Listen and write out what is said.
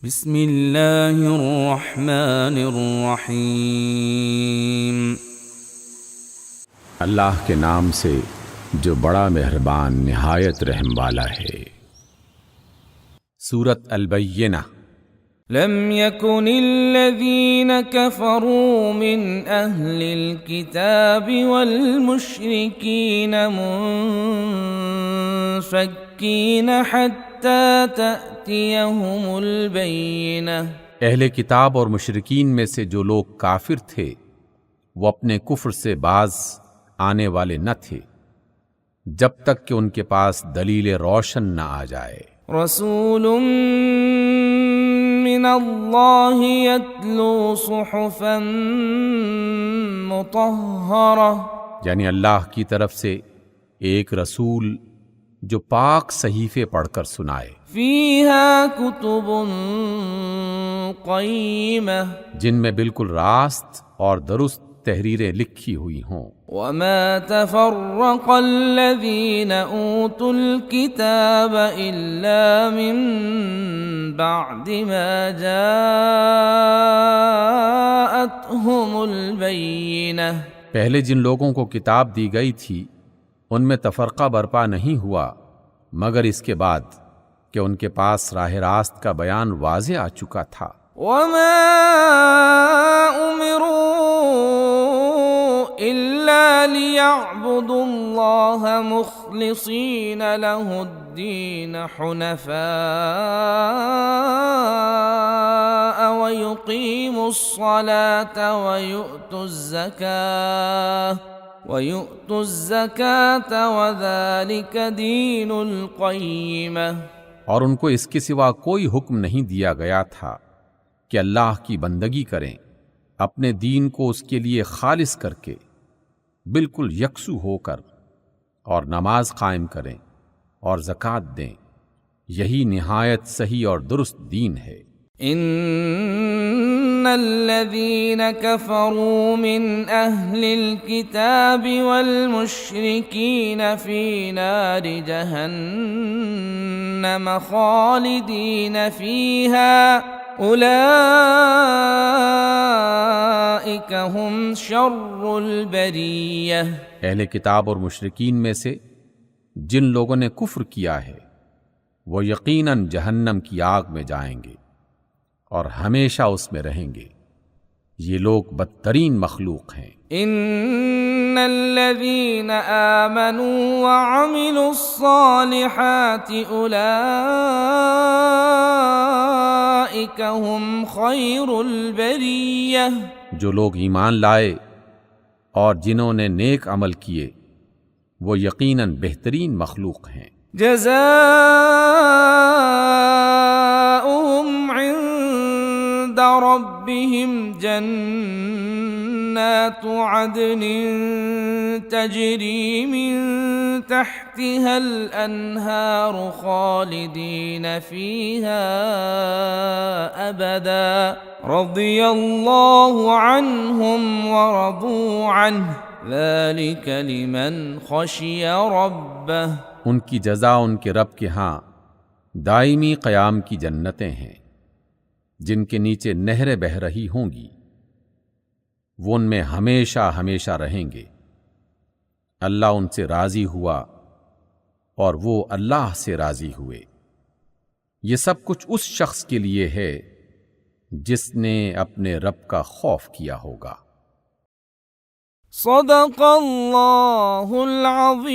بسم اللہ الرحمن الرحیم۔ اللہ کے نام سے جو بڑا مہربان نہایت رحم والا ہے۔ سورۃ البینہ۔ لم يكن الذين كفروا من أهل الكتاب والمشركين منفكين حتى تأتيهم البينة۔ اہل کتاب اور مشرکین میں سے جو لوگ کافر تھے وہ اپنے کفر سے باز آنے والے نہ تھے جب تک کہ ان کے پاس دلیل روشن نہ آ جائے۔ رسول من اللہ یتلو صحفا مطہرہ، یعنی اللہ کی طرف سے ایک رسول جو پاک صحیفے پڑھ کر سنائے، فیہا کتب قیمہ، جن میں بالکل راست اور درست تحریریں لکھی ہوئی ہوں۔ وما تفرق الذین اوتوا الکتاب الا من بعد ما جاءتهم البینہ۔ پہلے جن لوگوں کو کتاب دی گئی تھی ان میں تفرقہ برپا نہیں ہوا مگر اس کے بعد کہ ان کے پاس راہ راست کا بیان واضح آ چکا تھا۔ وما امروا الا ليعبدوا الله مخلصين له الدين حنفاء ويقيموا الصلاة ويؤتوا الزكاة وذلك دين القيمة۔ اور ان کو اس کے سوا کوئی حکم نہیں دیا گیا تھا کہ اللہ کی بندگی کریں، اپنے دین کو اس کے لیے خالص کر کے بالکل یکسو ہو کر، اور نماز قائم کریں اور زکوٰۃ دیں، یہی نہایت صحیح اور درست دین ہے۔ ان الذين كفروا من اهل الكتاب والمشركين في نار جهنم خالدين فيها اولئك هم شر البرية۔ اہل کتاب اور مشرکین میں سے جن لوگوں نے کفر کیا ہے وہ یقیناً جہنم کی آگ میں جائیں گے اور ہمیشہ اس میں رہیں گے، یہ لوگ بدترین مخلوق ہیں۔ ان الذين آمنوا وعملوا الصالحات اولئك هم خير البرية۔ جو لوگ ایمان لائے اور جنہوں نے نیک عمل کیے وہ یقیناً بہترین مخلوق ہیں۔ جزاؤهم عند ربهم جنات عدن تجري من تحتها الأنهار خالدين فيها أبدا رضي الله عنهم ورضوا عنه ذلك لمن خشي ربه۔ ان کی جزا ان کے رب کے ہاں دائمی قیام کی جنتیں ہیں جن کے نیچے نہریں بہہ رہی ہوں گی، وہ ان میں ہمیشہ ہمیشہ رہیں گے۔ اللہ ان سے راضی ہوا اور وہ اللہ سے راضی ہوئے۔ یہ سب کچھ اس شخص کے لیے ہے جس نے اپنے رب کا خوف کیا ہوگا۔ صدق اللہ العظیم۔